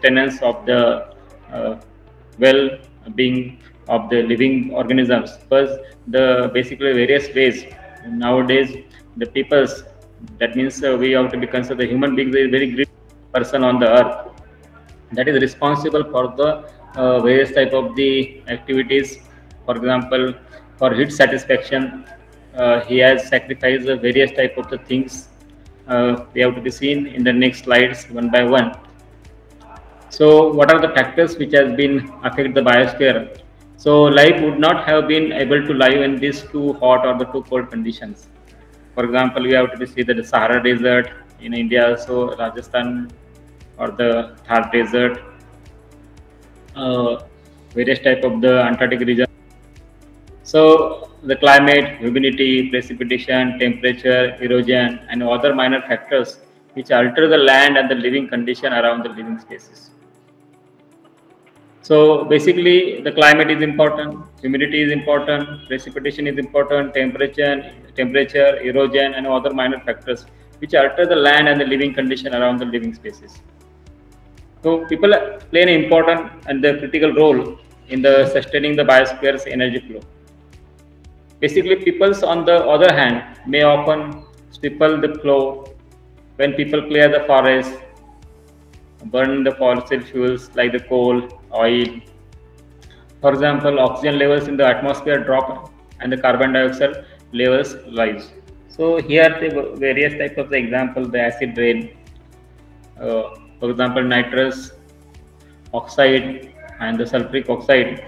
sustenance of the uh, well-being of the living organisms. Because the basically various ways nowadays the peoples, that means we have to be considered the human beings is a very great person on the earth that is responsible for the various type of the activities. For example, for his satisfaction, he has sacrificed various type of the things. They have to be seen in the next slides one by one. So, what are the factors which has been affect the biosphere? So, life would not have been able to live in these too hot or the too cold conditions. For example, we have to see the Sahara Desert in India, so Rajasthan, or the Thar Desert, uh, various type of the Antarctic region. So the climate, humidity, precipitation, temperature, erosion, and other minor factors which alter the land and the living condition around the living spaces. So basically, the climate is important, humidity is important, precipitation is important, temperature, erosion, and other minor factors which alter the land and the living condition around the living spaces. So people play an important and the critical role in the sustaining the biosphere's energy flow. Basically, peoples on the other hand may often stifle the flow when people clear the forest, burn the fossil fuels like the coal, oil. For example, oxygen levels in the atmosphere drop and the carbon dioxide levels rise. So here the various types of the example, the acid rain, for example, nitrous oxide and the sulfuric oxide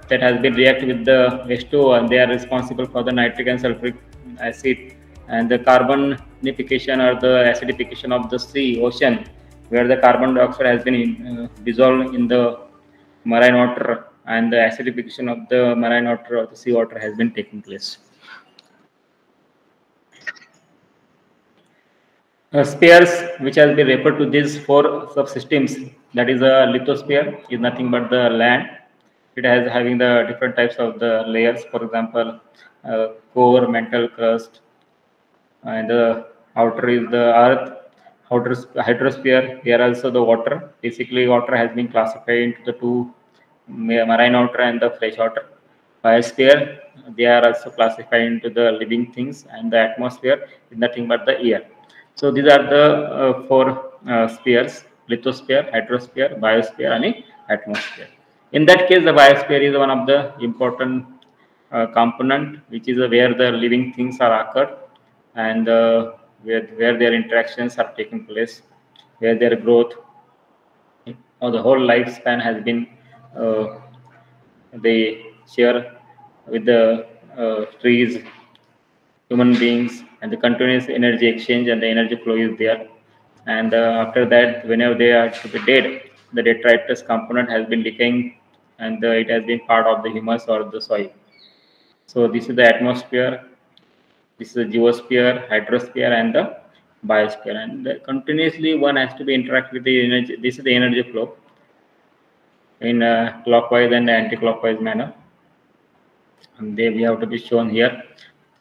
that has been reacted with the H2O, and they are responsible for the nitric and sulfuric acid, and the carbonification or the acidification of the sea ocean, where the carbon dioxide has been dissolved in the marine water, and the acidification of the marine water or the sea water has been taking place. Spheres, which has been referred to these four subsystems, that is a lithosphere, is nothing but the land. It has having the different types of the layers. For example, core, mantle, crust, and the outer is the earth. Outer hydrosphere. Here also the water. Basically, water has been classified into the two: marine water and the fresh water. Biosphere. They are also classified into the living things, and the atmosphere is nothing but the air. So these are the four spheres: lithosphere, hydrosphere, biosphere, and atmosphere. In that case, the biosphere is one of the important component, which is where the living things are occurred, and where their interactions are taking place, where their growth or the whole lifespan has been uh, they share with the trees, human beings, and the continuous energy exchange and the energy flow is there. And after that, whenever they are to be dead, the detritus component has been decaying, and it has been part of the humus or the soil. So this is the atmosphere, this is the geosphere, hydrosphere, and the biosphere. And continuously one has to be interact with the energy. This is the energy flow in clockwise and anti-clockwise manner. And they we have to be shown here.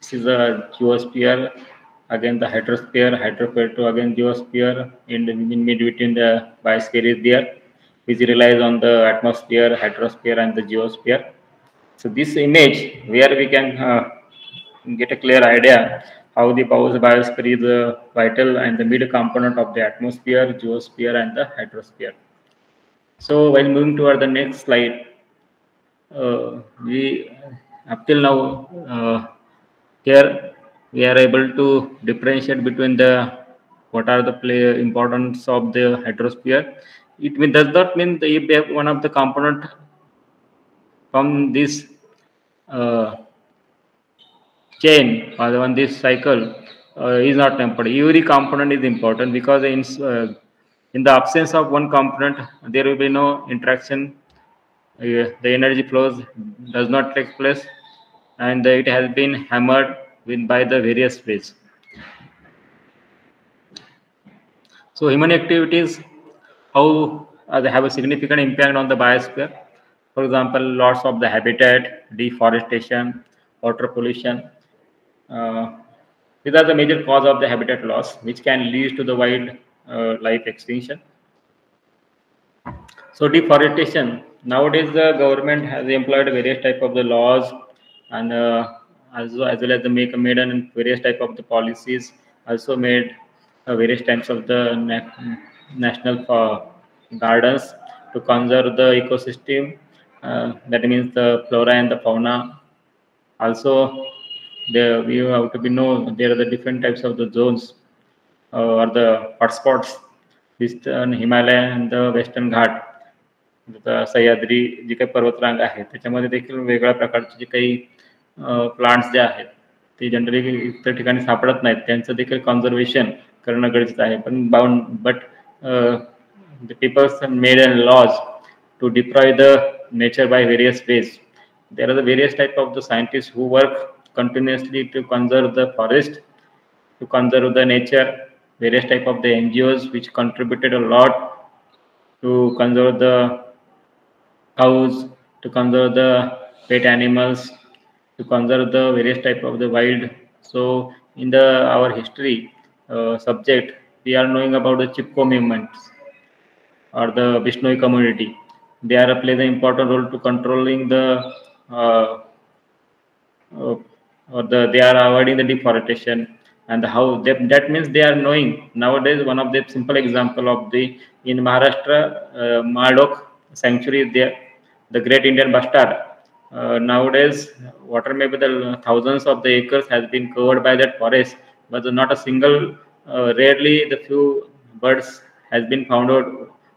This is a geosphere, again the hydrosphere to again geosphere, in mid between the biosphere is there, which relies on the atmosphere, hydrosphere, and the geosphere. So this image where we can get a clear idea how the biosphere is vital and the mid component of the atmosphere, geosphere, and the hydrosphere. So while moving toward the next slide, we up till now here we are able to differentiate between the what are the importance of the hydrosphere. Does not mean that if they have one of the component from this uh, chain or on this cycle is not tempered. Every component is important because in the absence of one component, there will be no interaction. The energy flows does not take place, and it has been hammered by the various ways. So human activities, how they have a significant impact on the biosphere. For example, loss of the habitat, deforestation, water pollution. Uh, these are the major cause of the habitat loss, which can lead to the wild life extinction. So deforestation. Nowadays, the government has employed various type of the laws, and as well as the made and various type of the policies. Also made various types of the national gardens to conserve the ecosystem. That means the flora and the fauna. Also, we have to be know there are the different types of the zones or the hotspots, Eastern Himalaya and the Western Ghat. जसं सह्याद्री जी काही पर्वतरांग आहे त्याच्यामध्ये देखील वेगळ्या प्रकारचे जे काही plants जे आहेत ते जनरली इतर ठिकाणी सापडत नाहीत, त्यांचं देखील कॉन्झर्वेशन करणं गरजेचं आहे. पण but the peoples made and laws to destroy the nature by various ways. There are the various type of the scientists who work continuously to conserve the forest, to conserve the nature. Various type of the NGOs which contributed a lot to conserve the cows, to conserve the pet animals, to conserve the various type of the wild. So in the our history subject, we are knowing about the Chipko movements or the Bishnoi community. They are play the important role to controlling the uh, or they are avoiding the deforestation. And how that means they are knowing nowadays. One of the simple example of the in Maharashtra, Mardok sanctuary is there, the great Indian bustard. Nowadays, whatever maybe the thousands of the acres has been covered by that forest, but not a single, rarely the few birds has been found out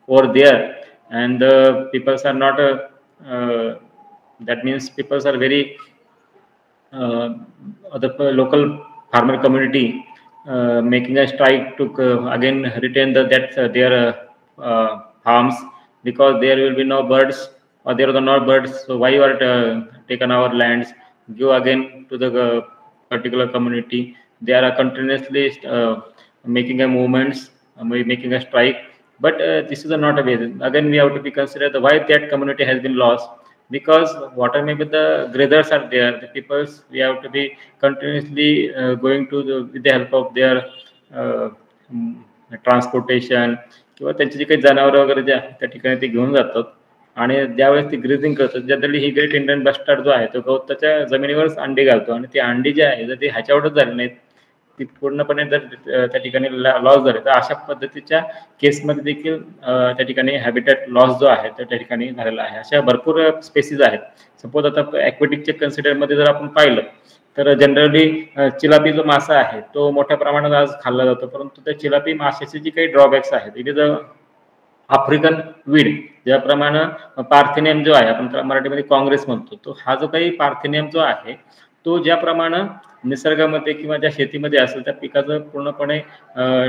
over there. And the peoples are not that means peoples are very uh, the local farmer community making a strike to again retain their farms, because there will be no birds or there are no birds. So why you are taken our lands? Give again to the particular community. They are continuously making a movements, making a strike. But this is not a way. Again, we have to be considered the why that community has been lost, because whatever maybe the grazers are there, the peoples we have to be continuously going to with the help of their uh, transportation किंवा त्यांची जी काही जनावरं वगैरे जे आहेत त्या ठिकाणी ते घेऊन जातात. आणि ज्यावेळेस ती ग्रीजिंग करतात, जनरली ही ग्रेट इंडियन बस्टार्ड जो आहे तो गवताच्या जमिनीवरच अंडी घालतो, आणि ती अंडी जी आहे जर ती ह्याच्यावरच झाली नाहीत, ती पूर्णपणे जर त्या ठिकाणी लॉस झाले, तर अशा पद्धतीच्या केसमध्ये देखील त्या ठिकाणी हॅबिटॅट लॉस जो आहे तो त्या ठिकाणी झालेला आहे. अशा भरपूर स्पेसीज आहेत. सपोज आता ॲक्वेटिकच्या कन्सिडरमध्ये जर आपण पाहिलं तर जनरली चिलापी जो मासा आहे तो मोठ्या प्रमाणात आज खाल्ला जातो, परंतु त्या चिलापी माशाची जी काही ड्रॉबॅक्स आहेत, इट इज आफ्रिकन वीड. ज्याप्रमाणे पार्थिनियम जो आहे, आपण मराठीमध्ये काँग्रेस म्हणतो, तो हा जो काही पार्थिनियम जो आहे तो ज्याप्रमाणे निसर्गामध्ये किंवा ज्या शेतीमध्ये असेल त्या पिकाचं पूर्णपणे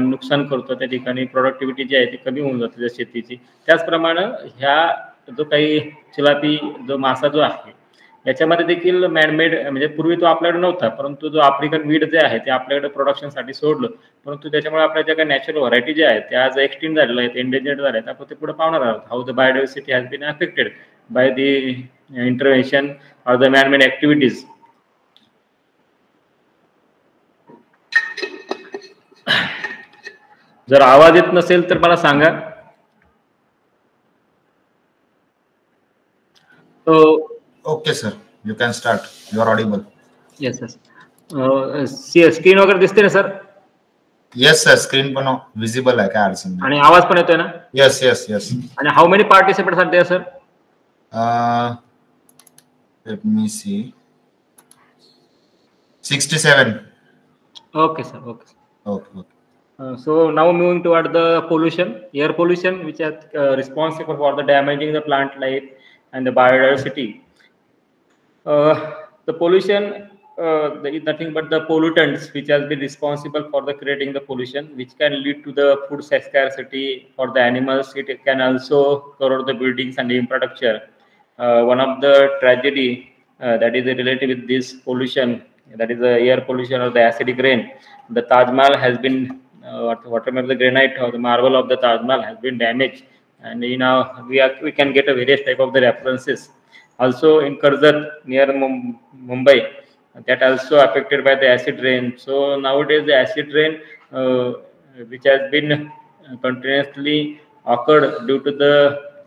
नुकसान करतो, त्या ठिकाणी प्रोडक्टिव्हिटी जी आहे ती कमी होऊन जाते त्या शेतीची. त्याचप्रमाणे ह्या जो काही चिलापी जो मासा जो आहे याच्यामध्ये देखील मॅनमेड, म्हणजे पूर्वी तो आपल्याकडे नव्हता, परंतु जो आफ्रिकन वीड जे आहे ते आपल्याकडे प्रोडक्शनसाठी सोडलं, परंतु त्याच्यामुळे आपल्या ज्या काही नॅचरल व्हरायटी जे आहेत त्या आज एक्सटिंट झालेल्या आहेत, एंडेंजर्ड झाल्या आहेत. आपण ते पुढे पाहणार आहोत, how the biodiversity has been affected by the intervention or the manmade activities. जर आवाज येत नसेल तर मला सांगा. तो Okay, sir. You can start. You are audible. Yes yes. Screen वगैरे दिसते ना सर? Yes, sir. Screen पण visible आहे, काय अडचण नाही. आणि आवाज पण येतोय ना? Yes, yes, yes. आणि how many participants are there sir? Let me see. 67. Okay sir, okay. Okay, okay. So now moving toward the pollution, air pollution, which is responsible for the damaging the plant life and the biodiversity. The pollution is nothing but the pollutants which has been responsible for the creating the pollution, which can lead to the food scarcity for the animals. It can also corrode the buildings and the infrastructure. One of the tragedy that is related with this pollution, that is the air pollution or the acidic rain. The Taj Mahal has been whatever the granite or the marble of the Taj Mahal has been damaged, and we can get a various type of the references. Also in Karjat near Mumbai, that also affected by the acid rain. So nowadays the acid rain which has been continuously occurred due to the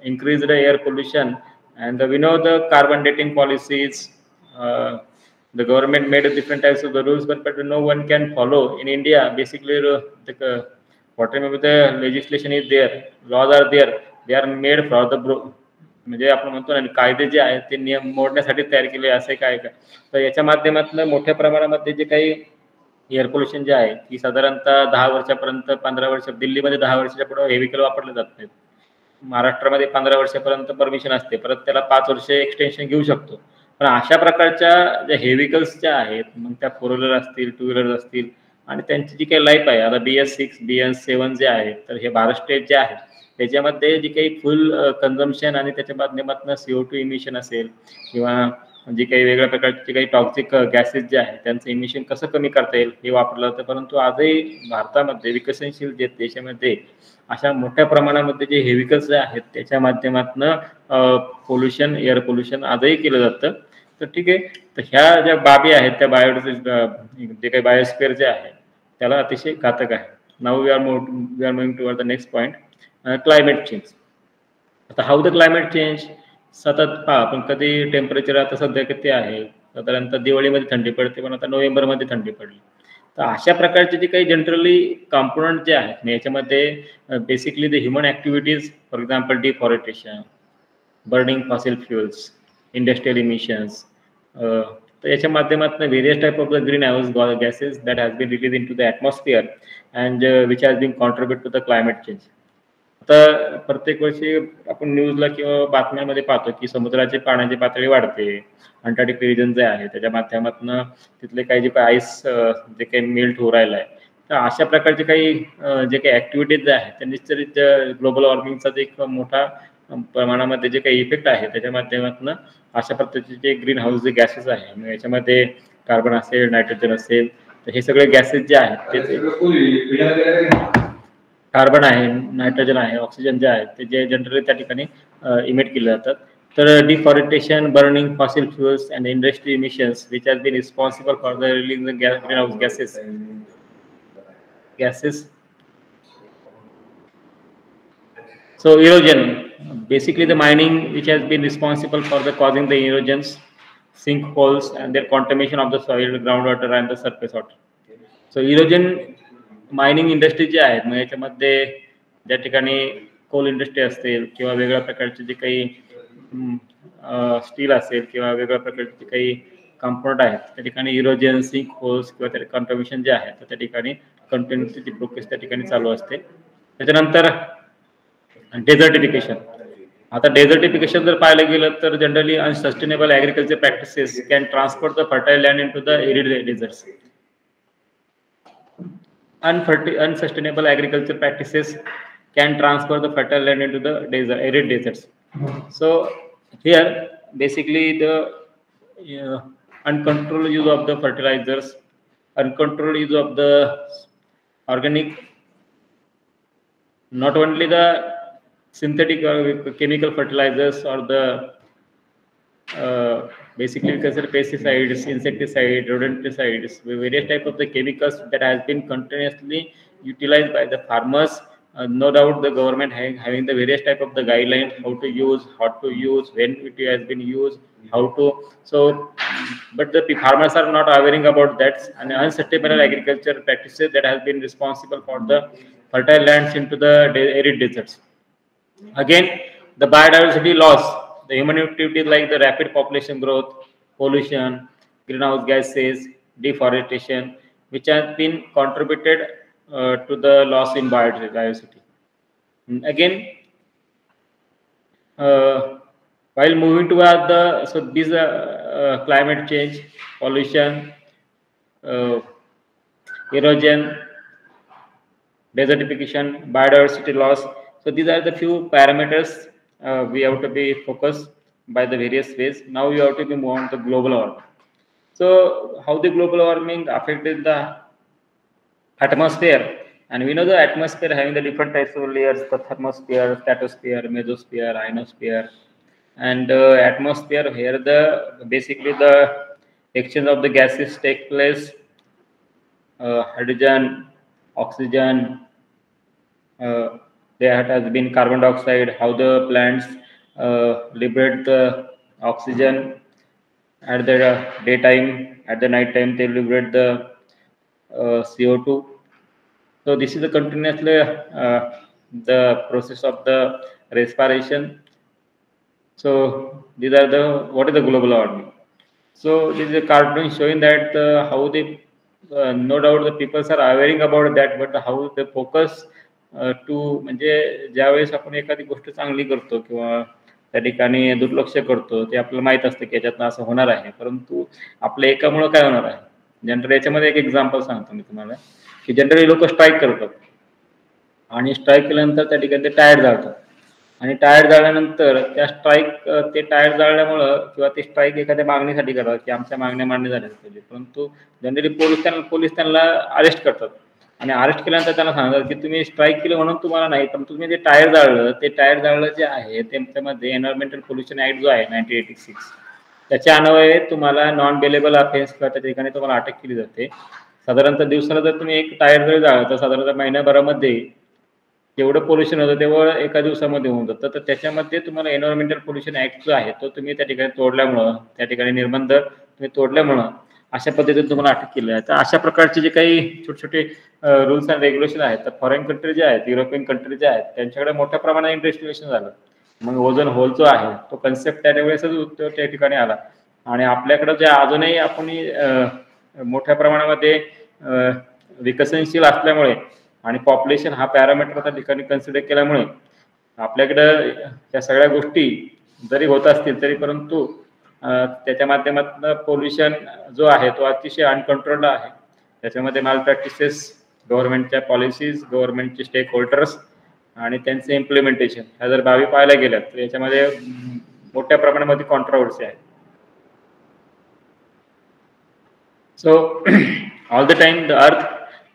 increased air pollution, and we know the carbon dating policies. The government made different types of the rules, but no one can follow in India. Basically, whatever the legislation is there, laws are there, they are made for the म्हणजे आपण म्हणतो ना कायदे जे आहेत ते नियम मोडण्यासाठी तयार केले असे काय का तर याच्या माध्यमातून मोठ्या प्रमाणामध्ये जे काही एअर पोल्युशन जे आहे की साधारणतः 10 वर्षापर्यंत 15 वर्ष दिल्लीमध्ये 10 वर्षाच्या पुढे हे व्हेकल वापरले जात नाहीत महाराष्ट्रामध्ये 15 वर्षापर्यंत परमिशन असते परत त्याला 5 वर्ष एक्सटेन्शन घेऊ शकतो पण अशा प्रकारच्या ज्या हे व्हेकल्स ज्या आहेत मग त्या 4 व्हीलर असतील 2 व्हीलर असतील आणि त्यांची जी काही लाईफ आहे आता BS6 BS7 जे आहे तर हे भारत स्टेट जे आहेत त्याच्यामध्ये जी काही फुल कन्झम्पशन आणि त्याच्या माध्यमातून CO2 इमिशन असेल किंवा जे काही वेगळ्या प्रकारचे काही टॉक्सिक गॅसेस जे आहेत त्यांचं इमिशन कसं कमी करता येईल हे वापरलं जातं परंतु आजही भारतामध्ये विकसनशील जे देशामध्ये अशा मोठ्या प्रमाणामध्ये जे व्हेकल्स आहेत त्याच्या माध्यमातून पोल्युशन एअर पोल्युशन आजही केलं जातं तर ठीक आहे तर ह्या ज्या बाबी आहेत त्या जे काही बायोस्फिअर जे आहे त्याला अतिशय घातक आहे now we are moving toward the next point climate change आता हाऊ द क्लायमेट चेंज सतत पहा पण कधी टेम्परेचर आता सध्या किती आहे साधारणतः दिवाळीमध्ये थंडी पडते पण आता नोव्हेंबरमध्ये थंडी पडली तर अशा प्रकारचे जे काही जनरली कॉम्पोनंट जे आहेत याच्यामध्ये basically the human activities for example deforestation burning fossil fuels industrial emissions तर याच्या माध्यमातून various type of the green house gases that has been release into the atmosphere and which has been contribute to the climate change आता प्रत्येक वर्षी आपण न्यूजला किंवा बातम्यांमध्ये पाहतो की समुद्राची पाण्याची पातळी वाढते अंटार्क्टिक रिजन जे आहे त्याच्या माध्यमातून तिथले काही जे काही आईस जे काही मेल्ट होऊ राहिलं आहे तर अशा प्रकारचे काही जे काही ॲक्टिव्हिटीज जे आहेत त्या निश्चित ग्लोबल वॉर्मिंगचा एक मोठा प्रमाणामध्ये जे काही इफेक्ट आहे त्याच्या माध्यमातून अशा प्रकारचे जे ग्रीन हाऊस जे गॅसेस आहे याच्यामध्ये कार्बन असेल नायट्रोजन असेल तर हे सगळे गॅसेस जे आहेत ते कार्बन आहे नायट्रोजन आहे ऑक्सिजन जे आहेत ते जे जनरली त्या ठिकाणी इमिट केले जातात तर deforestation burning fossil fuels and industry emissions which has been responsible for the release the green house gases. So erosion, basically the mining which has been responsible for the causing the erosions, sinkholes and their contamination of the soil, groundwater and the surface water. So erosion mining industry जी आहेत मग याच्यामध्ये ज्या ठिकाणी coal industry असतील किंवा वेगळ्या प्रकारचे जे काही स्टील असेल किंवा वेगळ्या प्रकारचे काही कंपोनंट आहेत त्या ठिकाणी इरोजन सिंक होल्स किंवा त्या कंटामिनेशन जे आहे तर त्या ठिकाणी कंटिन्युअसली प्रोसेस त्या ठिकाणी चालू असते त्याच्यानंतर डेझर्टिफिकेशन आता डेझर्टिफिकेशन जर पाहायला गेलं तर generally unsustainable agriculture practices can transport the fertile land into the arid deserts unsustainable agriculture practices can transfer the fertile land into the arid deserts. So here basically the uncontrolled use of the fertilizers, uncontrolled use of the organic, not only the synthetic or chemical fertilizers or the basically we consider pesticides, insecticides, rodenticides, various type of the chemicals that has been continuously utilized by the farmers. No doubt the government having the various type of the guidelines how to use, when it has been used, how to. So, but the farmers are not aware about that and unsustainable agriculture practices that has been responsible for the fertile lands into the arid deserts. Again, the biodiversity loss. The human activities like the rapid population growth, pollution, greenhouse gases, deforestation, which has been contributed to the loss in biodiversity. And again, while moving toward these climate change, pollution, erosion, desertification, biodiversity loss. So these are the few parameters we have to be focused by the various ways. Now we have to be move on to global warming. So how the global warming affected the atmosphere, and we know the atmosphere having the different types of layers: the thermosphere, stratosphere, mesosphere, ionosphere, and atmosphere. Here the basically the exchange of the gases take place: hydrogen, oxygen. There has been carbon dioxide, how the plants liberate the oxygen at the daytime, at the night time they liberate the CO2. So this is a continuously the process of the respiration. So these are the what is the global warming. So this is a cartoon showing that how they no doubt the people are aware about that, but how the focus to म्हणजे ज्यावेळेस आपण एखादी गोष्ट चांगली करतो किंवा त्या ठिकाणी दुर्लक्ष करतो ते आपल्याला माहित असतं की याच्यातनं असं होणार आहे, परंतु आपल्या एकामुळं काय होणार आहे. जनरली याच्यामध्ये एक एक्झाम्पल सांगतो मी तुम्हाला की जनरली लोक स्ट्राईक करतात आणि स्ट्राईक केल्यानंतर त्या ठिकाणी ते टायर जाळतात आणि टायर जाळल्यानंतर त्या स्ट्राईक ते टायर जाळल्यामुळं किंवा ते स्ट्राईक एखाद्या मागणीसाठी करतात की आमच्या मागण्या मान्य झाल्या पाहिजे, परंतु जनरली पोलीस त्यांना अरेस्ट करतात आणि अरेस्ट केल्यानंतर त्यांना सांगतात की तुम्ही स्ट्राईक केलं म्हणून तुम्हाला नाही, पण तुम्ही जे टायर जाळलं जे आहे त्याच्यामध्ये एन्व्हायरमेंटल पोल्युशन ऍक्ट जो आहे 1986 त्याच्या अन्वये तुम्हाला नॉन बेलेबल अफेन्स किंवा त्या ठिकाणी तुम्हाला अटक केली जाते. साधारणतः दिवसाला जर तुम्ही एक टायर जरी जाळलं तर साधारणतः महिन्याभरामध्ये जेवढं पोल्युशन होतं तेवढं एका दिवसामध्ये होऊन जातं. तर त्याच्यामध्ये तुम्हाला एन्व्हायरमेंटल पोल्युशन ऍक्ट जो आहे तो तुम्ही त्या ठिकाणी तोडल्यामुळं, त्या ठिकाणी निर्बंध तुम्ही तोडल्यामुळं अशा पद्धतीने तुम्हाला अटक केली आहे. तर अशा प्रकारचे जे काही छोटे छोटे रूल्स अँड रेग्युलेशन आहेत, तर फॉरेन कंट्री जे आहेत, युरोपियन कंट्री जे आहेत त्यांच्याकडे मोठ्या प्रमाणात इन्व्हेस्टिगेशन झालं. मग ओझोन होल जो आहे तो कन्सेप्ट त्यावेळेसच त्या ठिकाणी आला आणि आपल्याकडं जे अजूनही आपण मोठ्या प्रमाणामध्ये विकसनशील असल्यामुळे आणि पॉप्युलेशन हा पॅरामीटर त्या ठिकाणी कन्सिडर केल्यामुळे आपल्याकडं त्या सगळ्या गोष्टी जरी होत असतील तरी परंतु त्याच्या माध्यमातून पोल्युशन जो आहे तो अतिशय अनकंट्रोल्ड आहे. त्याच्यामध्ये माल प्रॅक्टिसेस, गव्हर्नमेंटच्या पॉलिसीज, गव्हर्नमेंटचे स्टेक होल्डर्स आणि त्यांचे इम्प्लिमेंटेशन ह्या जर बाबी पाहायला गेल्या तर याच्यामध्ये मोठ्या प्रमाणामध्ये कॉन्ट्रोवर्सी आहे. So all the time the अर्थ,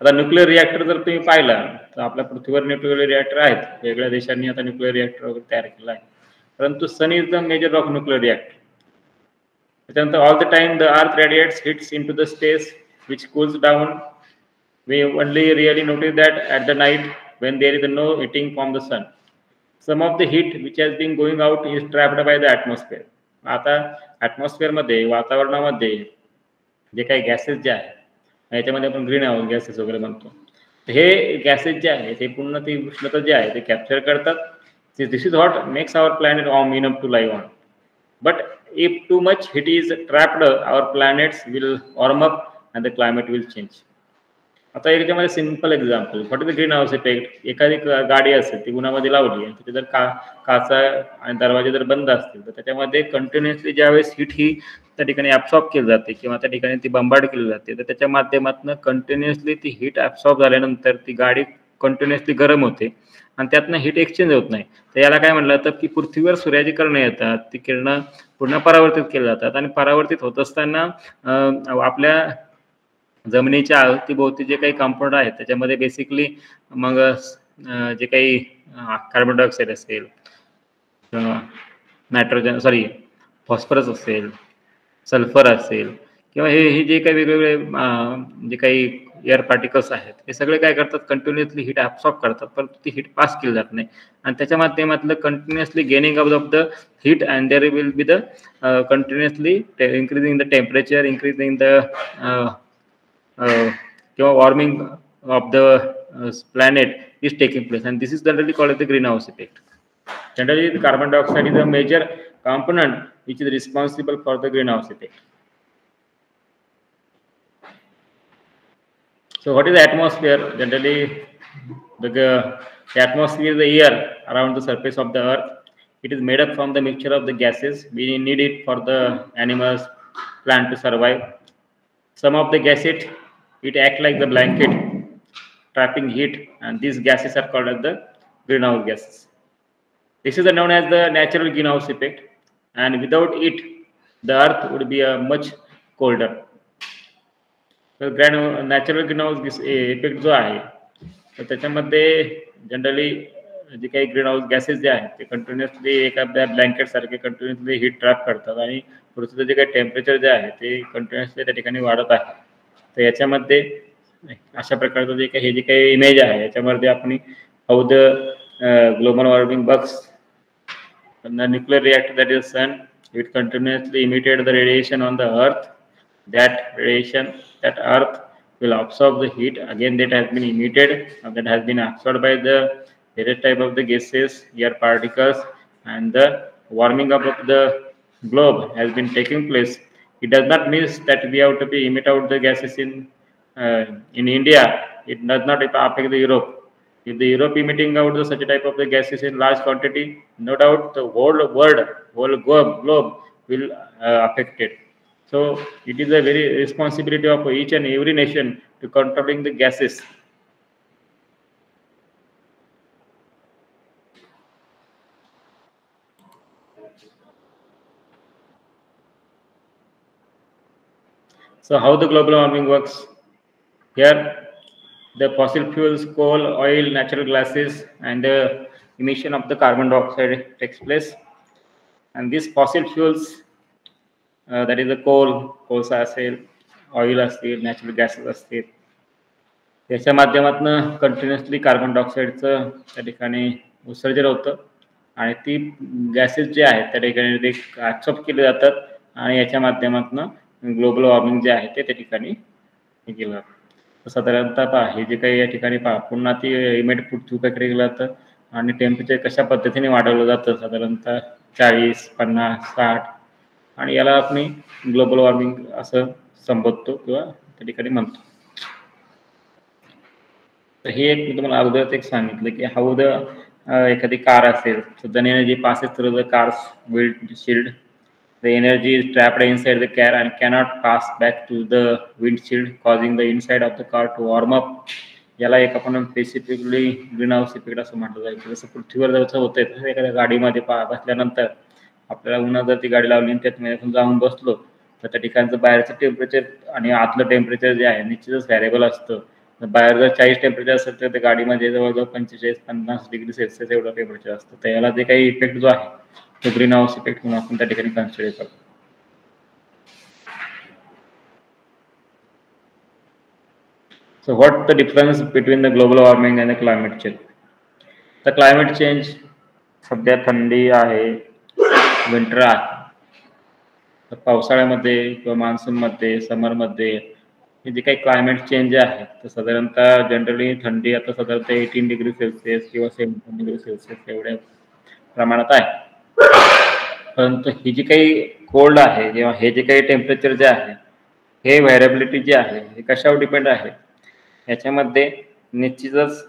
आता न्यूक्लिअर रिॲक्टर जर तुम्ही पाहिला तर आपल्या पृथ्वीवर न्यूक्लिअर रिॲक्टर आहेत, वेगळ्या देशांनी आता न्यूक्लिअर रिॲक्टर वगैरे तयार केला आहे, परंतु sun is the major of nuclear reactor. त्याच्यानंतर all the time the earth radiates heats into the space which cools down. We only really notice that at the night when there is no heating from the sun. Some of the heat which has been going out is trapped by the atmosphere. आता atmosphere मध्ये, वातावरणामध्ये जे काही gases जे आहेत याच्यामध्ये आपण green house gases वगैरे म्हणतो, हे gases जे आहेत हे पूर्ण ती उष्णता जे आहे ते कॅप्चर करतात. This is what makes our planet warm enough to live on. But if too much heat is trapped, our planets will warm up and the climate will change. आता याच्यामध्ये simple example, what is the green house effect. एखादी गाडी असेल ती उन्हामध्ये लावली आणि तिथे जर काचा आणि दरवाजे जर बंद असतील तर त्याच्यामध्ये कंटिन्युअसली ज्यावेळेस हीट ही त्या ठिकाणी ॲब्सॉर्ब केली जाते किंवा त्या ठिकाणी ती बंबार्ड केली जाते, तर त्याच्या माध्यमातून कंटिन्युअसली ती हीट ॲब्सॉर्ब झाल्यानंतर ती गाडी कंटिन्युअसली गरम होते आणि त्यातनं हीट एक्सचेंज होत नाही. तर याला काय म्हणलं जातं की पृथ्वीवर सूर्याची किरणं येतात, ती किरणं पुन्हा परावर्तित केली जातात आणि परावर्तित होत असताना आपल्या जमिनीच्या अवतीभोवती जे काही कंपाऊंड आहेत त्याच्यामध्ये बेसिकली मग जे काही कार्बन डायऑक्साईड असेल, नायट्रोजन फॉस्फरस असेल, सल्फर असेल किंवा हे जे काही वेगवेगळे जे काही एअर पार्टिकल्स आहेत हे सगळे काय करतात, कंटिन्युअसली हीट ॲब्सॉर्ब करतात, परंतु ती हीट पास केली जात नाही आणि त्याच्या माध्यमातलं continuously gaining of the heat and there will be the continuously increasing the temperature, increasing the warming of the planet is taking place, and this is generally called as the greenhouse effect. Generally, the carbon dioxide is a major component which is responsible for the greenhouse effect. So, what is the atmosphere? Generally, the atmosphere is the air around the surface of the earth. It is made up from the mixture of the gases. We need it for the animals, plant to survive. Some of the gases, it act like the blanket trapping heat, and these gases are called as the greenhouse gases. This is known as the natural greenhouse effect, and without it the earth would be much colder. So natural greenhouse effect जो आहे तर त्याच्यामध्ये generally जे काही greenhouse gases जे आहेत ते continuously एका blanket सारखे continuously heat trap करतात आणि पृथ्वीचं जे काही टेम्परेचर जे आहे ते कंटिन्युअसली त्या ठिकाणी वाढत आहे. तर याच्यामध्ये अशा प्रकारचं हे जे काही इमेज आहे याच्यामध्ये आपण how the global warming bugs. And the nuclear reactor, that is sun, it continuously emitted the radiation on the earth. That radiation, that earth will absorb the heat. Again, that has been emitted, and that has been absorbed by the various type of the gases, air particles, and the warming up of the globe has been taking place. It does not mean that we have to be emit out the gases in India. It does not affect the Europe. If the Europe emitting out the such type of the gases in large quantity, no doubt the whole world, whole globe will affect it. So it is a very responsibility of each and every nation to controlling the gases. So how the global warming works? Here, the fossil fuels, coal, oil, natural gases, and the emission of the carbon dioxide takes place. And these fossil fuels, that is the कोळसा असेल, oil असतील, natural gases असतील, त्याच्या माध्यमातून continuously carbon डायऑक्साईडचं त्या ठिकाणी उत्सर्जन होतं आणि ती गॅसेस जे आहेत त्या ठिकाणी ते ॲब्सॉर्ब केले जातात आणि याच्या माध्यमातून ग्लोबल वॉर्मिंग जे आहे ते त्या ठिकाणी हे केलं जातं. साधारणतः पहा हे जे काही या ठिकाणी पहा पुन्हा ती इमेट पुढे गेलं जातं आणि टेम्परेचर कशा पद्धतीने वाढवलं जातं साधारणतः 40, 50, 60 आणि याला आपण ग्लोबल वॉर्मिंग असं संबोधतो किंवा त्या ठिकाणी म्हणतो. तर हे एक मी तुम्हाला अगोदरच एक सांगितलं की हाऊ द एखादी कार असेल so the energy passes through the car's windshield. The energy is trapped inside the car and cannot pass back to the windshield, causing the inside of the car to warm up. याला एक आपण specifically green house effect असं म्हटलं जायचं. जसं पृथ्वीवर जसं होतंय तसं एखाद्या गाडीमध्ये बसल्यानंतर आपल्याला उन्हात जर ती गाडी लावली आणि त्यात आपण जाऊन बसलो तर त्या ठिकाणचं बाहेरचं टेम्परेचर आणि आतलं टेम्परेचर जे आहे निश्चितच व्हॅरिएबल असतं. बाहेर जर 40 टेम्परेचर असेल तर त्या गाडीमध्ये जवळजवळ 45-50 डिग्री सेल्सिअस एवढं टेम्परेचर असतं. तर याला जे काही इफेक्ट जो आहे तो ग्रीन हाऊस इफेक्ट म्हणून आपण त्या ठिकाणी कन्सिडर करतो. So what the difference between the global warming and the climate change? The climate change सध्या थंडी आहे, विंटर आहे. तर पावसाळ्यामध्ये किंवा मान्सूनमध्ये, समरमध्ये हे जे काही क्लायमेट चेंज आहे तर साधारणतः जनरली थंडी आता साधारणतः 18 डिग्री सेल्सिअस किंवा 17 डिग्री सेल्सिअस एवढ्या प्रमाणात आहे. परंतु ही जी काही कोल्ड आहे किंवा हे जे काही टेम्परेचर जे आहे हे व्हॅरिएबिलिटी जी आहे हे कशावर डिपेंड आहे याच्यामध्ये निश्चितच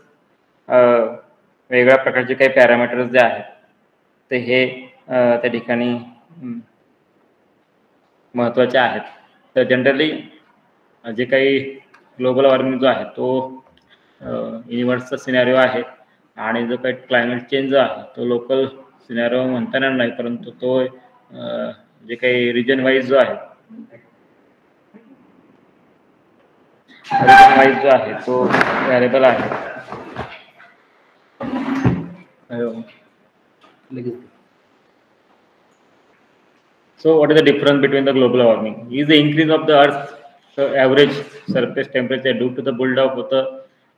वेगळ्या प्रकारचे काही पॅरामीटर्स जे आहेत ते हे त्या ठिकाणी महत्त्वाचे आहेत. तर जनरली जे काही ग्लोबल वॉर्मिंग जो आहे तो युनिव्हर्सचा सिनॅरिओ आहे आणि जो काही क्लायमेट चेंज जो आहे तो लोकल सिनॅरिओ म्हणता येणार नाही परंतु तो जे काही रिजन वाईज जो आहे जो आहे तो व्हॅरिएबल आहे. So what is the difference between the global warming? Is the increase of the Earth's average surface temperature due to the buildup of the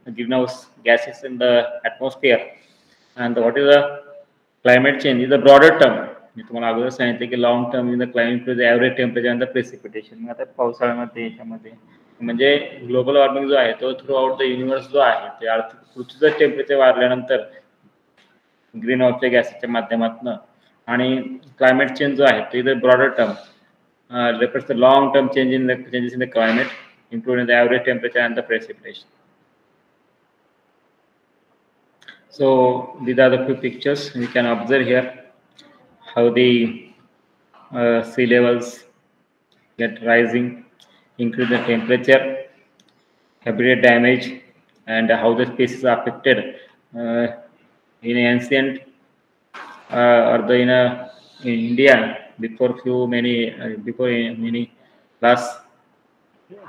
greenhouse gases in the atmosphere, and what is the climate change? Is the broader term. मी तुम्हाला अगोदर सांगितले की long term in the climate with average temperature and the precipitation. आता पावसाळ्यामध्ये याच्यामध्ये म्हणजे global warming जो आहे तो थ्रू आउट द युनिव्हर्स जो आहे ते पृथ्वीचं टेम्परेचर वाढल्यानंतर ग्रीन हाऊसच्या गॅसच्या माध्यमातून आणि क्लायमेट चेंज जो आहे तो is a broader term refers to long term changes in the climate including the average temperature and the precipitation. So these are the few pictures we can observe here how the sea levels get rising, increase the temperature, habitat damage, and how the species are affected in ancient or in India before many last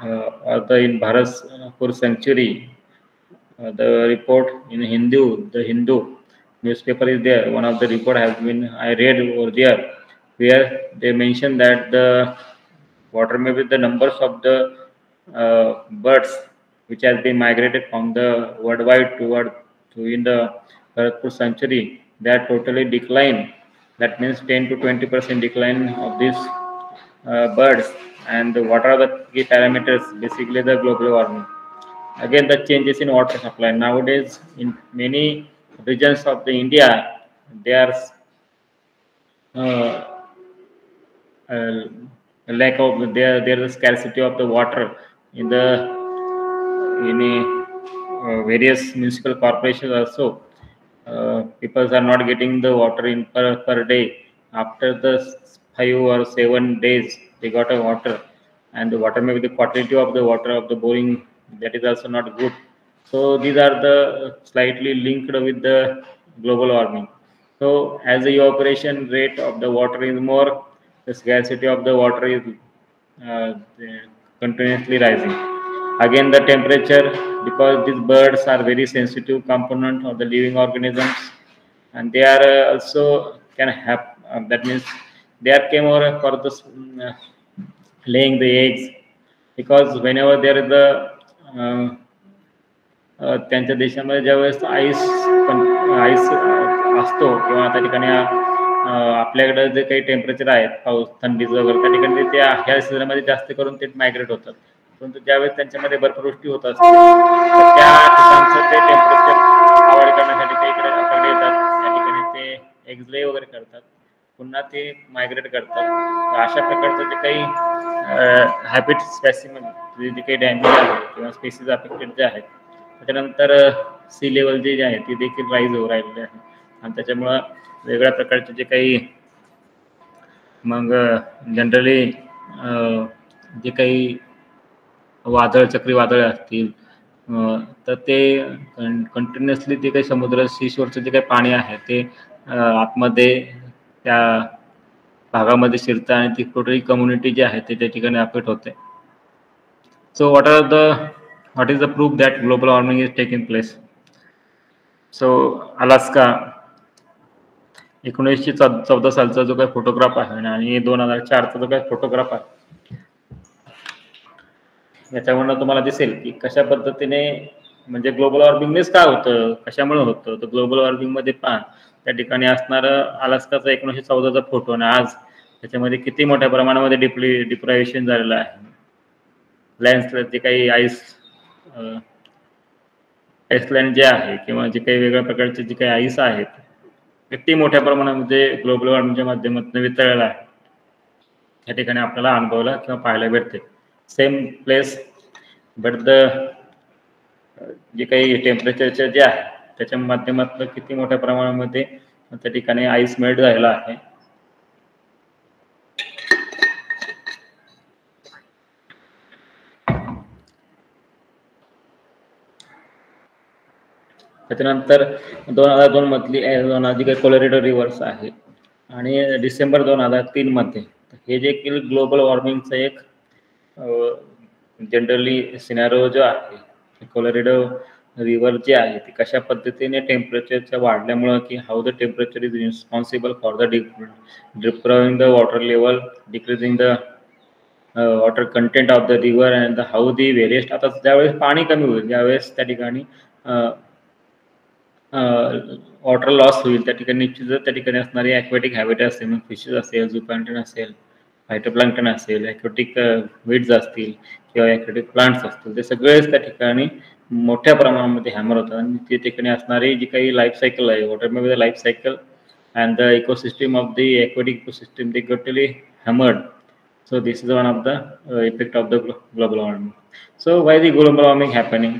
or in Bharat for century. The report in the Hindu newspaper is there. One of the report has been I read over there where they mention that the water maybe the numbers of the birds which has been migrated from the worldwide to in the Bharatpur Sanctuary, they are totally declined. That means 10 to 20% decline of these birds. And what are the key parameters? Basically, the global warming. Again, the changes in water supply. Nowadays, in many regions of the India, there are uh, uh, lack of there is scarcity of the water in the in various municipal corporations also. People are not getting the water in per day. After the 5 or 7 days they got a water, and the water, maybe the quality of the water of the boring, that is also not good. So these are the slightly linked with the global warming. So as the evaporation rate of the water is more, the scarcity of the water is uh, continuously rising. Again, the temperature, because these birds are very sensitive component of the living organisms, and they are also can have, that means they are came over for the laying the eggs, because whenever there is the uh, त्यांच्या देशामध्ये ज्यावेळेस ice ice असतो, किंवा त्या ठिकाणी आपल्याकडे जे काही temperature आहेत, पाऊस थंडीचं वगैरे, त्या ठिकाणी ते ह्या सीझनमध्ये जास्त करून ते मायग्रेट होतात. परंतु ज्यावेळेस त्यांच्यामध्ये बर्फवृष्टी होत असते, तर त्या ठिकाणचं ते टेम्परेचर अवॉइड करण्यासाठी ते इकडे आपल्याकडे येतात. त्या ठिकाणी ते एग्ज ले वगैरे करतात, पुन्हा ते मायग्रेट करतात. तर अशा प्रकारचं जे काही हॅबिट स्पेसिमन जे काही डॅमेज आहे किंवा स्पेसिस अफेक्टेड जे आहेत, त्याच्यानंतर सी लेवल जे आहे ते देखील राईज होऊ राहिलेले आहे. आणि त्याच्यामुळं वेगळ्या प्रकारचे जे काही मग जनरली जे काही वादळ, चक्रीवादळे असतील, तर ते कंटिन्युअसली ते काही समुद्र सीशोरचं जे काही पाणी आहे ते आतमध्ये त्या भागामध्ये शिरतं, आणि ती टोटली कम्युनिटी जी आहे ते त्या ठिकाणी अफेक्ट होते. So what is the proof that global warming is taking place? So Alaska 1914 सालचा जो काही फोटोग्राफ आहे आणि 2004चा जो काही फोटोग्राफ आहे, याच्यावरनं तुम्हाला दिसेल की कशा पद्धतीने, म्हणजे ग्लोबल वॉर्मिंगनेच काय होतं, कशामुळे होतं. तर ग्लोबल वॉर्मिंगमध्ये पहा, त्या ठिकाणी असणारं अलास्काचा 1914चा फोटो, आणि आज त्याच्यामध्ये किती मोठ्या प्रमाणामध्ये डिप्रायव्हेशन झालेलं आहे. लँडस्लाइड जे काही आईसलँड जे आहे, किंवा जे काही वेगळ्या प्रकारचे जे काही आईस आहेत, किती मोठ्या प्रमाणामध्ये ग्लोबल वॉर्मिंगच्या माध्यमातून वितळलेला आहे, या ठिकाणी आपल्याला अनुभवायला किंवा पाहायला भेटते. सेम प्लेस, बट द जे काही टेम्परेचरचे जे आहे त्याच्या माध्यमातून किती मोठ्या प्रमाणामध्ये त्या ठिकाणी आईस मेल्ट झालेला आहे. त्याच्यानंतर 2002 मधली जी काही कोलोरेडो रिव्हर्स आहे, आणि डिसेंबर 2003 मध्ये हे जे ग्लोबल वॉर्मिंगचं एक जनरली सिनॅरिओ जो आहे, कोलोरेडो रिव्हर जे आहे ती कशा पद्धतीने टेम्परेचरच्या वाढल्यामुळं, की how the temperature is responsible for the depriving the water level, decreasing the water content of the river, and how the various. आता ज्यावेळेस पाणी कमी होईल, ज्यावेळेस त्या ठिकाणी वॉटर लॉस होईल, त्या ठिकाणी निश्चितच त्या ठिकाणी असणारी ॲक्वॅटिक हॅबिटेट असेल, मग फिशेस असेल, झूप्लॅन्क्टन असेल, फायटोप्लॅन्क्टन असेल, ॲक्वॅटिक वीड्स असतील, किंवा ॲक्वॅटिक प्लांट्स असतील, ते सगळेच त्या ठिकाणी मोठ्या प्रमाणामध्ये हॅमर होतात. आणि त्या ठिकाणी असणारी जी काही लाईफ सायकल आहे, वॉटरमध्ये the life cycle and the ecosystem of the aquatic ecosystem, they totally hammered. So this is one of the effect of the global warming. So why the global warming happening?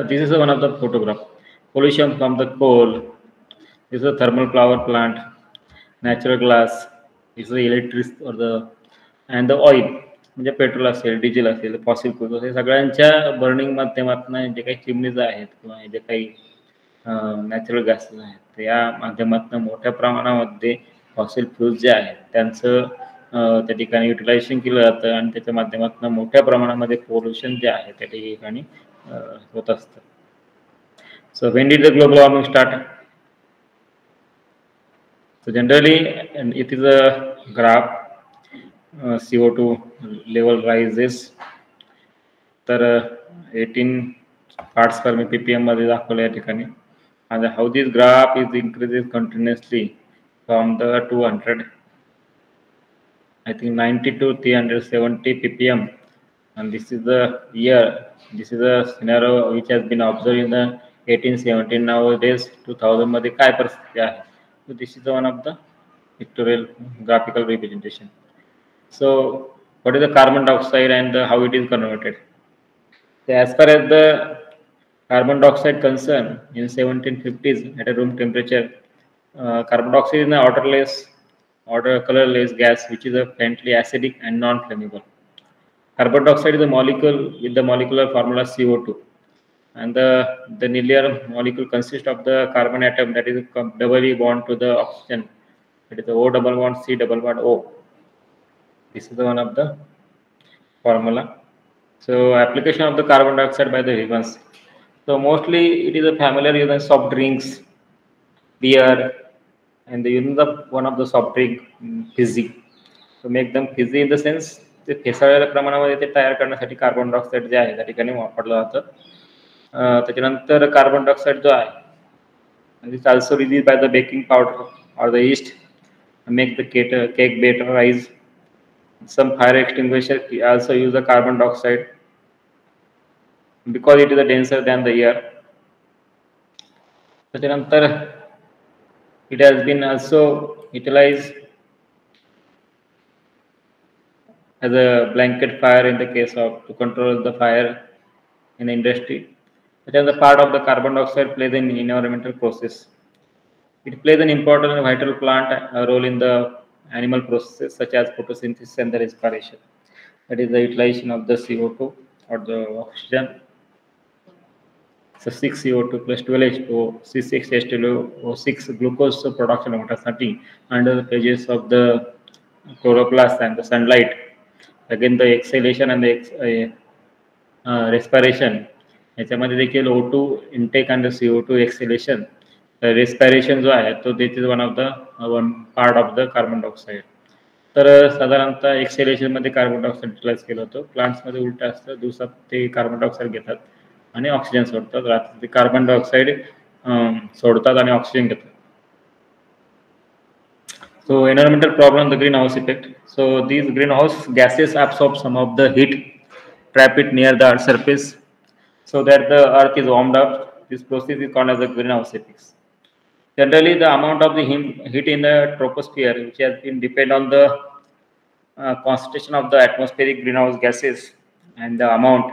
This is one of the photograph. Pollution from the coal. This is a thermal power plant. Natural gas. This is the electricity or the and the oil. म्हणजे petrol असेल, diesel असेल, fossil fuels, हे सगळ्यांच्या burning माध्यमातून जे काही चिमणीज आहेत, किंवा जे काही natural gases आहेत, या माध्यमातून मोठ्या प्रमाणामध्ये फॉसिल फ्युल्स जे आहेत त्यांचं त्या ठिकाणी युटिलायझेशन केलं जातं, आणि त्याच्या माध्यमातून मोठ्या प्रमाणामध्ये पोल्युशन जे आहे त्या ठिकाणी होत असतं. So when did the global warming start? So generally, and it is a graph. CO2 level rises. तर 18 parts per ppm मध्ये दाखवलं या ठिकाणी. And how this graph is increases continuously from the 200, I think 90 to 370 ppm, and this is the year. This is a scenario which has been observed in the 1817. Nowadays 2000 मध्ये काय परिस्थिती आहे. So this is one of the pictorial graphical representation. So what is the carbon dioxide and how it is converted? So as far as the carbon dioxide concern, in 1750s at a room temperature, carbon dioxide is an colorless gas which is a faintly acidic and non-flammable. Carbon dioxide is a molecule with the molecular formula CO2, and the nuclear molecule consists of the carbon atom that is doubly bond to the oxygen, that is the O double bond C double bond O. This is the one of the formula. So application of the carbon dioxide by the humans. So mostly it is a familiar use in soft drinks, beer, and the use of one of the soft drink fizzy. To make them fizzy in the sense ते फेसाळलेल्या प्रमाणामध्ये ते तयार करण्यासाठी carbon dioxide जे आहे त्या ठिकाणी वापरलं जातं. त्याच्यानंतर कार्बन डायऑक्साईड जो आहे it's also release by the baking powder or the yeast make the cake batter rise. Some fire extinguisher also use the carbon dioxide because it is denser than the air. त्याच्यानंतर it has been also utilized as a blanket fire in the case of to control the fire in the industry. It is a part of the carbon dioxide plays in environmental process. It plays an important and vital role in the animal processes such as photosynthesis and the respiration. That is the utilization of the CO2 or the oxygen. So 6 CO2 plus 12 H2O, C6 H2O6 glucose production होण्यासाठी under the phases of the chloroplast and the sunlight. Again the exhalation and the respiration. याच्यामध्ये देखील O2 intake and the CO2 exhalation. Respiration जो आहे तो this is one of the one part of the carbon dioxide. तर साधारणतः acceleration मध्ये carbon dioxide utilise केलं होतं. प्लांट्स मध्ये उलट असतं, दिवसात ते कार्बन डायऑक्साईड घेतात आणि ऑक्सिजन सोडतात, रात्री ते कार्बन डायऑक्साईड सोडतात आणि ऑक्सिजन घेतात. So environmental problem, the greenhouse effect. So these greenhouse gases absorb some of the heat, trap it near the earth's surface so that the earth is warmed up. This process is called as the greenhouse effect. Generally, the amount of the heat in the troposphere, which has been depend on the concentration of the atmospheric greenhouse gases and the amount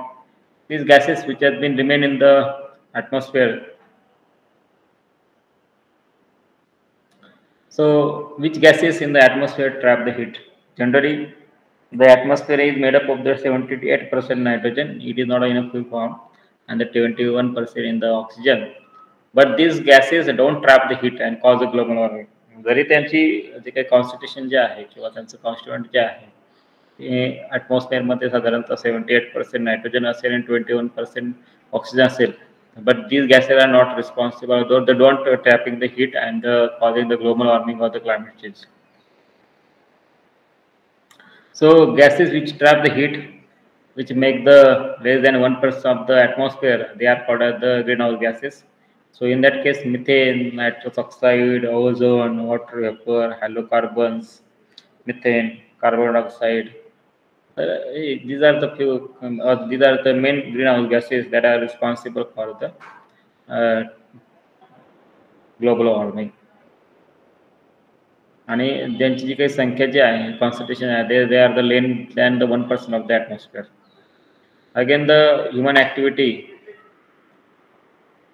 these gases which has been remain in the atmosphere. So, which gases in the atmosphere trap the heat? Generally, the atmosphere is made up of the 78% nitrogen. It is not in a full form, and the 21% in the oxygen. But these gases don't trap the heat and cause the global warming. जरी त्यांची जे काही constitution जे आहे किंवा त्यांचं constituent जे आहे ते atmosphere मध्ये साधारणतः 78% nitrogen असेल आणि 21% ऑक्सिजन असेल. But these gases are not responsible, though they don't trapping the heat and causing the global warming or the climate change. So gases which trap the heat, which make the less than 1% of the atmosphere, they are called as the greenhouse gases. So in that case, methane, nitrous oxide, ozone, water vapor, halocarbons, methane, carbon dioxide. These are the few. These are the main greenhouse gases that are responsible for the global warming. आणि ज्यांची जी काही संख्या जी आहे concentration आहे they are the less than the 1% of the atmosphere. Again, the human activity.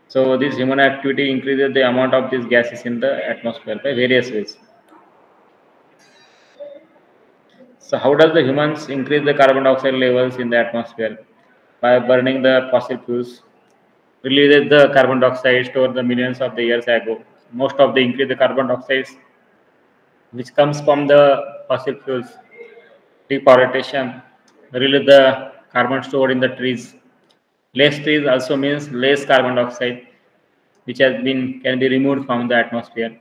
So this human activity increases the amount of these gases in the atmosphere by various ways. So how does the humans increase the carbon dioxide levels in the atmosphere? By burning the fossil fuels, releases the carbon dioxide stored the millions of the years ago. Most of the increase the carbon dioxide which comes from the fossil fuels, deforestation, release the carbon stored in the trees. Less trees also means less carbon dioxide, which can be removed from the atmosphere.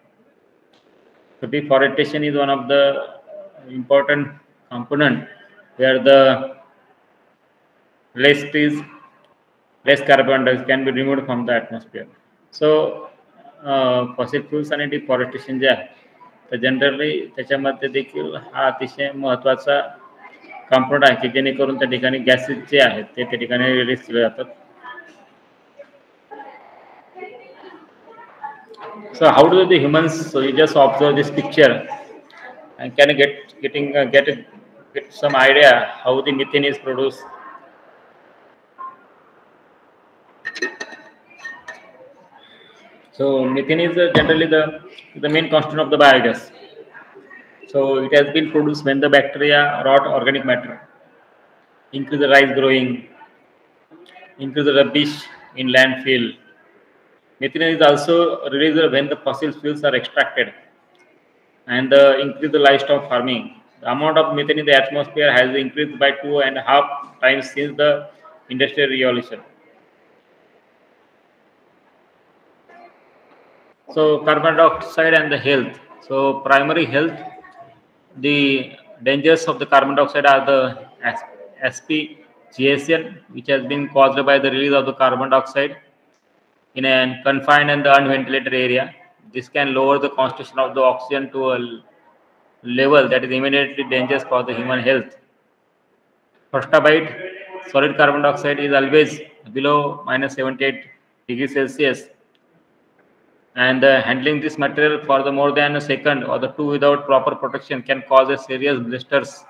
So deforestation is one of the important component where the less trees less carbon dioxide can be removed from the atmosphere. So fossil fuels आणि deforestation जे आहे तर generally त्याच्यामध्ये देखील हा अतिशय महत्त्वाचा component आहे की जेणेकरून त्या ठिकाणी गॅसेस जे आहेत ते त्या ठिकाणी रिलीज केले जातात. So how do the humans? So you just observe this picture and can get some idea how the methane is produced. So methane is generally the main constituent of the biogas. So it has been produced when the bacteria rot organic matter, increase the rice growing, increase the rubbish in landfill. Methane is also released when the fossil fuels are extracted and increase the livestock farming. The amount of methane in the atmosphere has increased by 2.5 times since the industrial revolution. So carbon dioxide and the health. So primary health, the dangers of the carbon dioxide are the asphyxiation, which has been caused by the release of the carbon dioxide in a confined and unventilated area. This can lower the concentration of the oxygen to a level that is immediately dangerous for the human health. Frostabite, solid carbon dioxide is always below minus 78 degrees Celsius, and handling this material for the more than a second or the two without proper protection can cause a serious blisters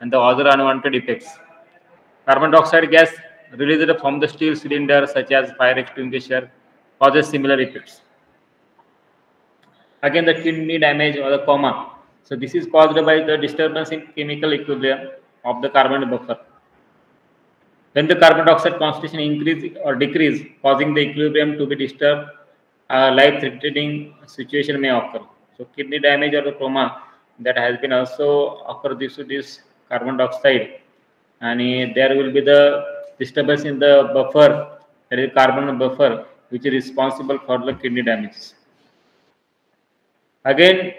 and the other unwanted effects. Carbon dioxide gas released from the steel cylinder such as fire extinguisher causes similar effects. Again, the kidney damage or the coma. So this is caused by the disturbance in chemical equilibrium of the carbon buffer. When the carbon dioxide concentration increase or decrease, causing the equilibrium to be disturbed, a life-threatening situation may occur. So kidney damage or the coma that has been also occurred due to this carbon dioxide, and there will be the disturbance in the buffer, that is carbon buffer, which is responsible for the kidney damage. Again,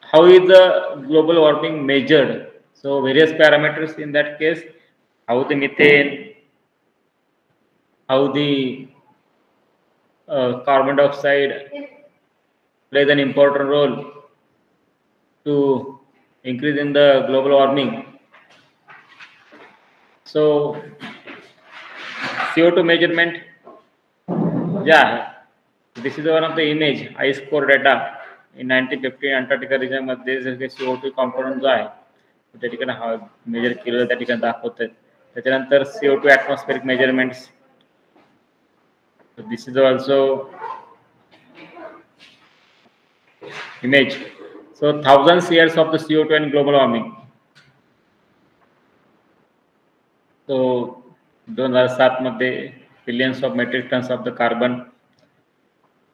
how is the global warming measured? So various parameters in that case, how the methane, how the carbon dioxide plays an important role to increase in the global warming. So CO2 measurement, yeah, this is one of the image ice core data in 1950 Antarctica region मध्ये CO2 component जो आहे त्या ठिकाणी हा major केलेला त्या ठिकाणी दाखवत आहेत. त्याच्यानंतर CO2 atmospheric measurements. So this is also image. So thousands years of the CO2 and global warming. So 2007 मध्ये billions of metric tons of the carbon,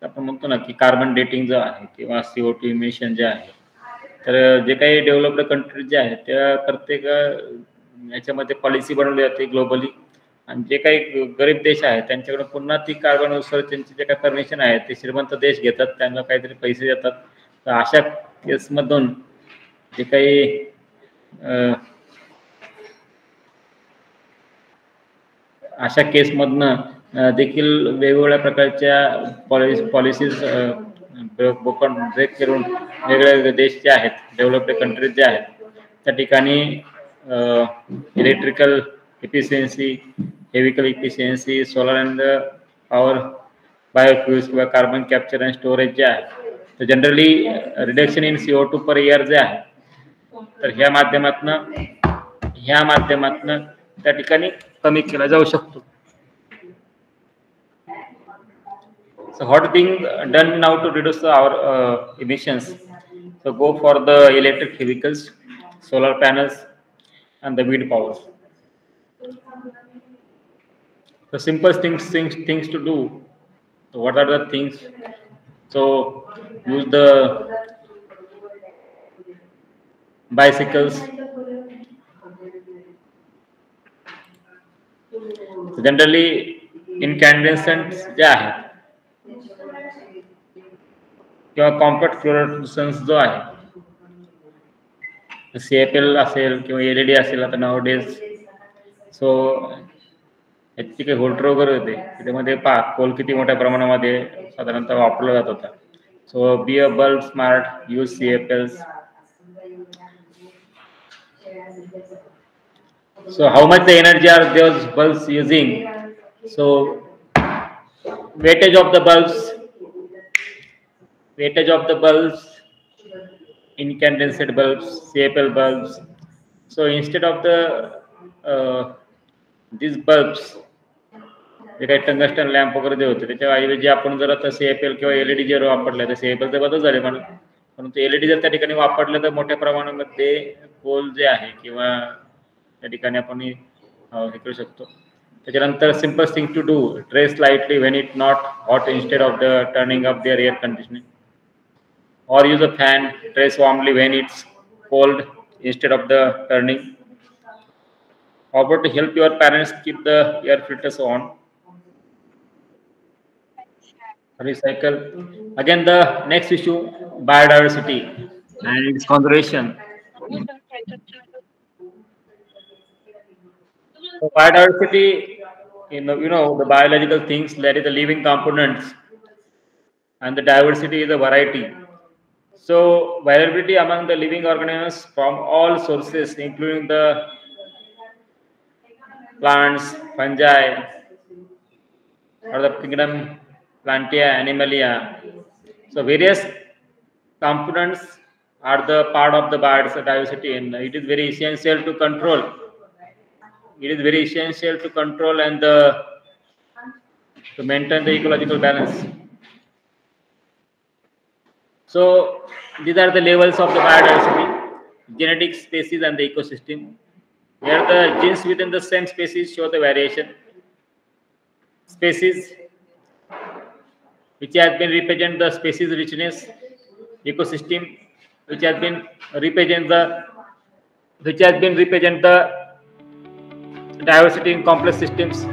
आपण म्हणतो ना की कार्बन डेटिंग जो आहे किंवा CO2 इमिशन जे आहे तर जे काही डेव्हलप्ड कंट्रीज जे आहेत त्या प्रत्येक याच्यामध्ये पॉलिसी बनवली जाते ग्लोबली, आणि जे काही गरीब देश आहेत त्यांच्याकडे पुन्हा ती कार्बन उत्सर्जनची जे काही परमिशन आहे ते श्रीमंत देश घेतात, त्यांना काहीतरी पैसे देतात. तर अशा केसमधून जे काही अशा केसमधनं देखील वेगवेगळ्या प्रकारच्या पॉलिसीज ब्रेक करून वेगवेगळे देश जे आहेत डेव्हलप्ड कंट्रीज जे आहेत त्या ठिकाणी electrical efficiency, vehicle efficiency, solar and power, biofuels किंवा कार्बन कॅप्चर अँड स्टोरेज जे आहे तर generally reduction in CO2 per year जे आहे तर ह्या माध्यमातनं त्या ठिकाणी कमी केला जाऊ शकतो. So what being done now to reduce our emissions? So go for the electric vehicles, solar panels, and the wind powers. The simplest things to do. So what are the things? So use the bicycles. So generally incandescents जे आहेत किंवा compact fluorescence जो आहे CFL असेल किंवा LED असेल आता nowadays, सो याची काही व्होल्टर वगैरे होते त्याच्यामध्ये कोल किती मोठ्या प्रमाणामध्ये साधारणतः वापरला जात होता. So be a bulb smart, use CFLs. So how much the energy are those bulbs using? So weightage of the bulbs, incandescent bulbs, CFL bulbs. So instead of these bulbs, जे काही टंगस्टन लॅम्प वगैरे जे होते त्याच्याऐवजी आपण जर आता CFL किंवा LED जर वापरले तर CFL चे बदल झाले परंतु LED जर त्या ठिकाणी वापरले तर मोठ्या प्रमाणामध्ये कोल जे आहे किंवा त्या ठिकाणी आपण हे करू शकतो. त्याच्यानंतर simple thing to do, dress lightly when it not hot instead of the turning up their air conditioning, or use a fan, trace warmly when it's cold instead of the turning. How about to help your parents keep the air filters on? Recycle. Again, the next issue, biodiversity and its conservation. So biodiversity, the biological things, that is the living components, and the diversity is a variety. So variability among the living organisms from all sources, including the plants, fungi, or the kingdom Plantae, Animalia. So various components are the part of the biodiversity, and it is very essential to control. It is very essential to control and to maintain the ecological balance. So these are the levels of the biodiversity: genetic, species, and the ecosystem. Here the genes within the same species show the variation. Species, which has been represent the species richness. Ecosystem, which has been represent the diversity in complex systems.